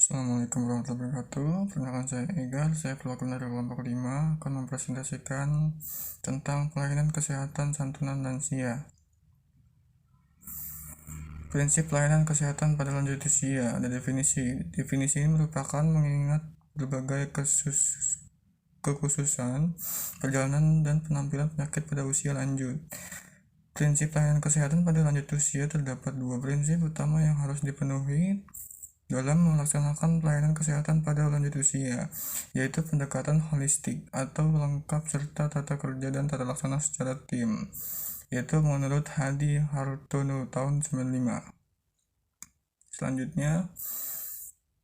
Assalamualaikum warahmatullahi wabarakatuh. Perkenalkan saya Egar, saya keluarga dari kelompok 5 akan mempresentasikan tentang pelayanan kesehatan santunan lansia. Prinsip pelayanan kesehatan pada lanjut usia ada definisi. Definisi ini merupakan mengingat berbagai kekhususan perjalanan dan penampilan penyakit pada usia lanjut. Prinsip pelayanan kesehatan pada lanjut usia terdapat dua prinsip utama yang harus dipenuhi dalam melaksanakan pelayanan kesehatan pada lanjut usia, yaitu pendekatan holistik atau lengkap serta tata kerja dan tata laksana secara tim, yaitu menurut Hadi Hartono tahun 95. Selanjutnya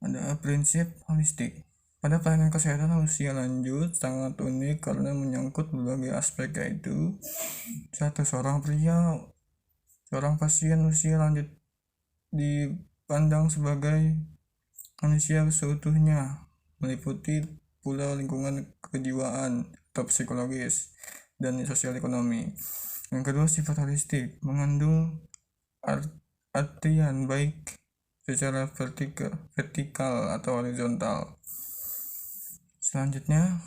ada prinsip holistik. Pada pelayanan kesehatan usia lanjut sangat unik karena menyangkut berbagai aspek, yaitu seorang pasien usia lanjut dipandang sebagai manusia seutuhnya, meliputi pula lingkungan kejiwaan atau psikologis dan sosial ekonomi. Yang kedua, sifat holistik mengandung artian baik secara vertikal atau horizontal. Selanjutnya,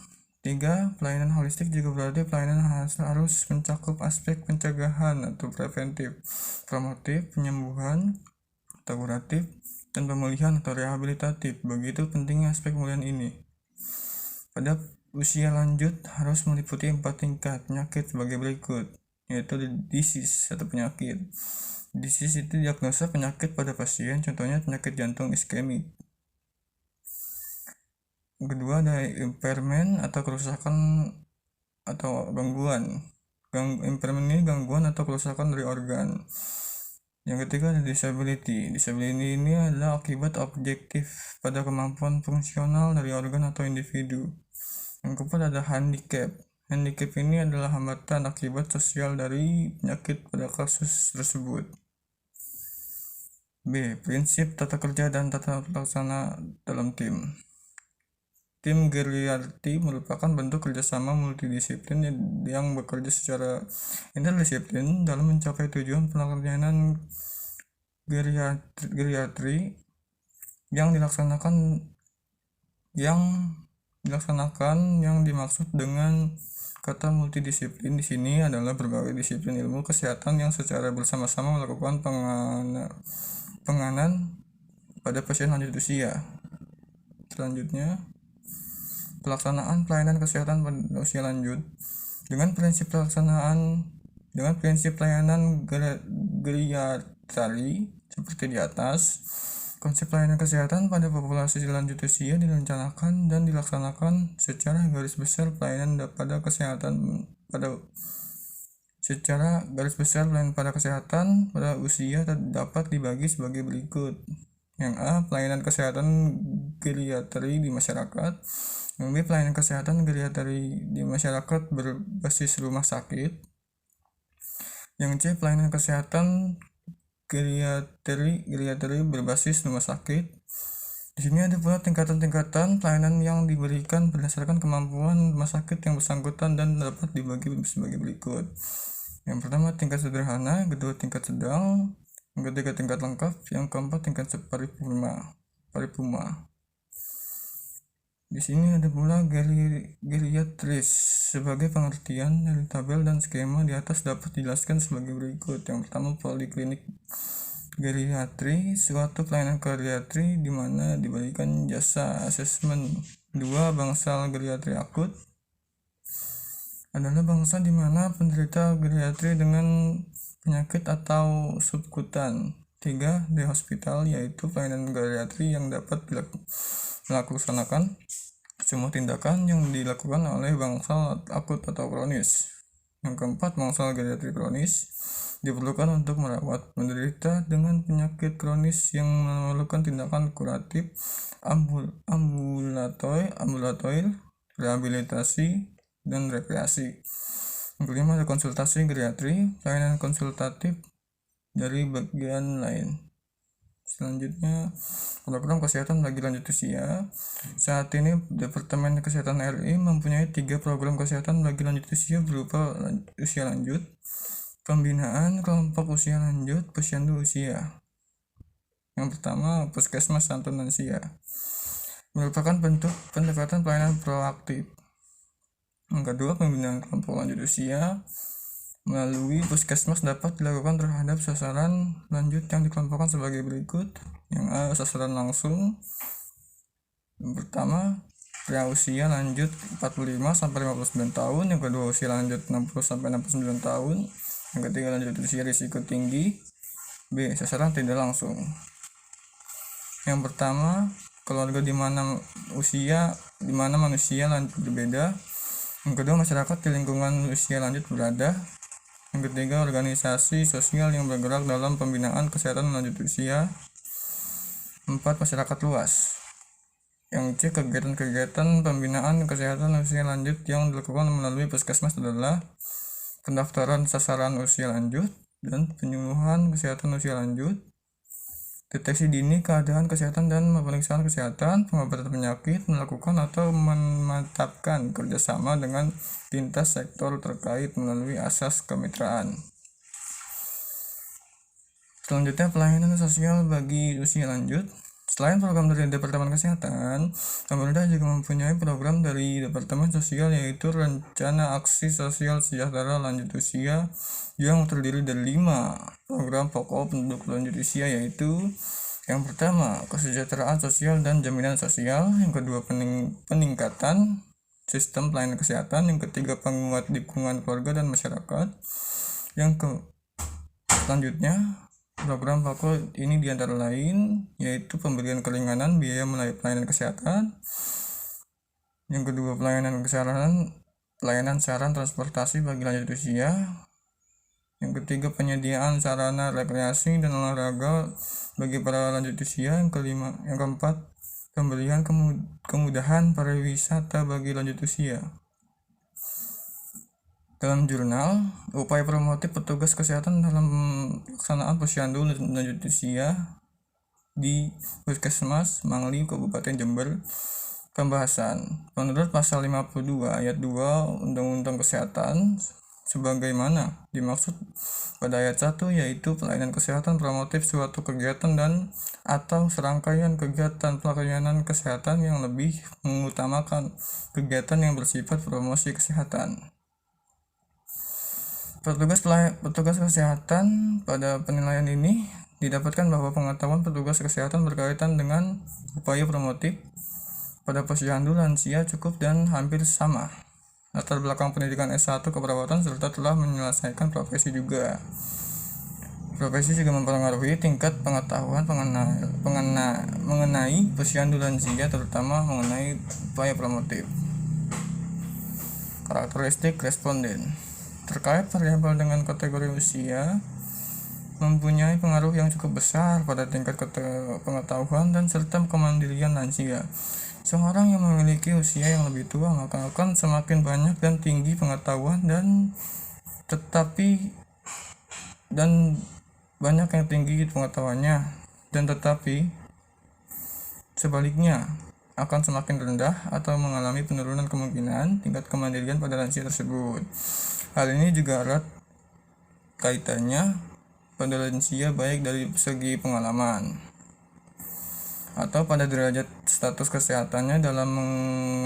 3. Pelayanan holistik juga berarti pelayanan harus mencakup aspek pencegahan atau preventif, promotif, penyembuhan atau kuratif, dan pemulihan atau rehabilitatif. Begitu pentingnya aspek pemulihan ini. Pada usia lanjut harus meliputi 4 tingkat penyakit sebagai berikut, yaitu disease atau penyakit. Disease itu diagnosa penyakit pada pasien, contohnya penyakit jantung iskemik. Yang kedua ada impairment atau kerusakan atau gangguan. Impairment ini gangguan atau kerusakan dari organ. Yang ketiga ada disability. Disability ini adalah akibat objektif pada kemampuan fungsional dari organ atau individu. Yang keempat ada handicap. Handicap ini adalah hambatan akibat sosial dari penyakit pada kasus tersebut. B. Prinsip tata kerja dan tata laksana dalam tim. Tim geriatri merupakan bentuk kerjasama multidisiplin yang bekerja secara interdisiplin dalam mencapai tujuan pelayanan geriatri yang dimaksud dengan kata multidisiplin di sini adalah berbagai disiplin ilmu kesehatan yang secara bersama-sama melakukan penanganan pada pasien lanjut usia. Selanjutnya, pelaksanaan pelayanan kesehatan pada usia lanjut dengan prinsip pelayanan geriatri seperti di atas. Konsep pelayanan kesehatan pada populasi lanjut usia direncanakan dan dilaksanakan secara garis besar pelayanan pada kesehatan pada usia dapat dibagi sebagai berikut. Yang A, pelayanan kesehatan geriatri di masyarakat. Yang B, pelayanan kesehatan geriatri di masyarakat berbasis rumah sakit. Yang C, pelayanan kesehatan geriatri berbasis rumah sakit. Di sini ada pula tingkatan-tingkatan pelayanan yang diberikan berdasarkan kemampuan rumah sakit yang bersangkutan dan dapat dibagi sebagai berikut. Yang pertama tingkat sederhana, kedua tingkat sedang, yang ketiga tingkat lengkap, yang keempat tingkat paripurna. Di sini ada pula geriatris. Sebagai pengertian dari tabel dan skema di atas dapat dijelaskan sebagai berikut. Yang pertama, poliklinik geriatri, suatu pelayanan geriatri di mana diberikan jasa asesmen. 2. Bangsal geriatri akut adalah bangsa di mana penderita geriatri dengan penyakit atau subkutan. 3. Di hospital, yaitu pelayanan geriatri yang dapat melaksanakan semua tindakan yang dilakukan oleh bangsal akut atau kronis. Yang keempat, bangsal geriatri kronis diperlukan untuk merawat penderita dengan penyakit kronis yang memerlukan tindakan kuratif, ambulatoir, rehabilitasi, dan rekreasi. Yang kelima ada konsultasi geriatri, pelayanan konsultatif dari bagian lain. Selanjutnya, program kesehatan bagi lanjut usia. Saat ini Departemen Kesehatan RI mempunyai 3 program kesehatan bagi lanjut usia berupa usia lanjut, pembinaan kelompok usia lanjut, posyandu usia. Yang pertama, Puskesmas Santun Lansia merupakan bentuk pendekatan pelayanan proaktif. Yang kedua, pembinaan kelompok lanjut usia melalui puskesmas dapat dilakukan terhadap sasaran lanjut yang dikelompokkan sebagai berikut. Yang A, sasaran langsung. Yang pertama, pria usia lanjut 45 sampai 59 tahun. Yang kedua, usia lanjut 60 sampai 69 tahun. Yang ketiga, lanjut usia risiko tinggi. B, sasaran tidak langsung. Yang pertama, keluarga di mana manusia lanjut berbeda. Yang kedua, masyarakat di lingkungan usia lanjut berada. Yang ketiga, organisasi sosial yang bergerak dalam pembinaan kesehatan lanjut usia. 4, masyarakat luas. Yang C, kegiatan-kegiatan pembinaan kesehatan usia lanjut yang dilakukan melalui puskesmas adalah pendaftaran sasaran usia lanjut dan penyuluhan kesehatan usia lanjut, deteksi dini keadaan kesehatan dan pemeriksaan kesehatan, pengobatan penyakit, melakukan atau memantapkan kerjasama dengan lintas sektor terkait melalui asas kemitraan. Selanjutnya, pelayanan sosial bagi usia lanjut. Selain program dari Departemen Kesehatan, pemerintah juga mempunyai program dari Departemen Sosial, yaitu Rencana Aksi Sosial Sejahtera Lanjut Usia yang terdiri dari 5 program pokok penduduk lanjut usia, yaitu yang pertama, kesejahteraan sosial dan jaminan sosial. Yang kedua, peningkatan sistem pelayanan kesehatan. Yang ketiga, penguat dukungan keluarga dan masyarakat. Selanjutnya, program pokok ini diantara lain yaitu pemberian keringanan biaya pelayanan kesehatan. Yang kedua, pelayanan saran transportasi bagi lanjut usia. Yang ketiga, penyediaan sarana rekreasi dan olahraga bagi para lanjut usia. Yang keempat, pemberian kemudahan pariwisata bagi lanjut usia. Dalam jurnal, upaya promotif petugas kesehatan dalam pelaksanaan posyandu lanjut usia di Puskesmas Mangli, Kabupaten Jember. Pembahasan. Menurut pasal 52 ayat 2 Undang-Undang Kesehatan, sebagaimana dimaksud pada ayat 1, yaitu pelayanan kesehatan promotif suatu kegiatan dan atau serangkaian kegiatan pelayanan kesehatan yang lebih mengutamakan kegiatan yang bersifat promosi kesehatan. Petugas kesehatan pada penilaian ini didapatkan bahwa pengetahuan petugas kesehatan berkaitan dengan upaya promotif pada posyandu lansia cukup dan hampir sama. Latar belakang pendidikan S1 keperawatan serta telah menyelesaikan profesi juga. Profesi juga mempengaruhi tingkat pengetahuan mengenai posyandu lansia, terutama mengenai upaya promotif. Karakteristik responden. Terkait variabel dengan kategori usia mempunyai pengaruh yang cukup besar pada tingkat pengetahuan dan serta kemandirian lansia. Seorang yang memiliki usia yang lebih tua maka akan semakin banyak dan tinggi pengetahuan dan banyak yang tinggi pengetahuannya, dan tetapi sebaliknya akan semakin rendah atau mengalami penurunan kemungkinan tingkat kemandirian pada lansia tersebut. Hal ini juga erat kaitannya pada lansia baik dari segi pengalaman atau pada derajat status kesehatannya dalam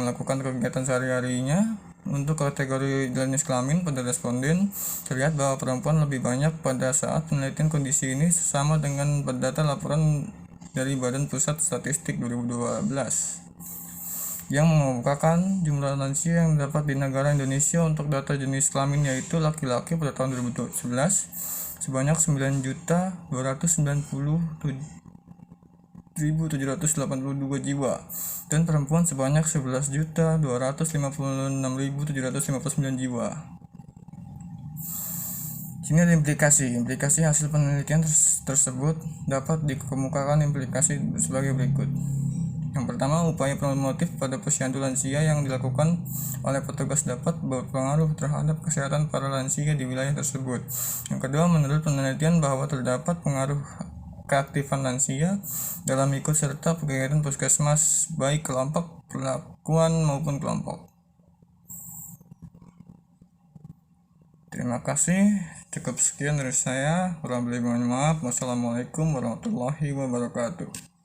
melakukan kegiatan sehari-harinya. Untuk kategori jenis kelamin pada responden, terlihat bahwa perempuan lebih banyak pada saat penelitian. Kondisi ini sama dengan data laporan dari Badan Pusat Statistik 2012 yang mengemukakan jumlah lansia yang didapat di negara Indonesia untuk data jenis kelamin, yaitu laki-laki pada tahun 2011 sebanyak 9.297.782 jiwa dan perempuan sebanyak 11.256.759 jiwa. Sini ada implikasi hasil penelitian tersebut dapat dikemukakan implikasi sebagai berikut. Yang pertama, upaya promotif pada posyandu lansia yang dilakukan oleh petugas dapat berpengaruh terhadap kesehatan para lansia di wilayah tersebut. Yang kedua, menurut penelitian bahwa terdapat pengaruh keaktifan lansia dalam ikut serta kegiatan puskesmas baik kelompok perlakuan maupun kelompok. Terima kasih. Cukup sekian dari saya. Kurang lebih mohon maaf. Wassalamualaikum warahmatullahi wabarakatuh.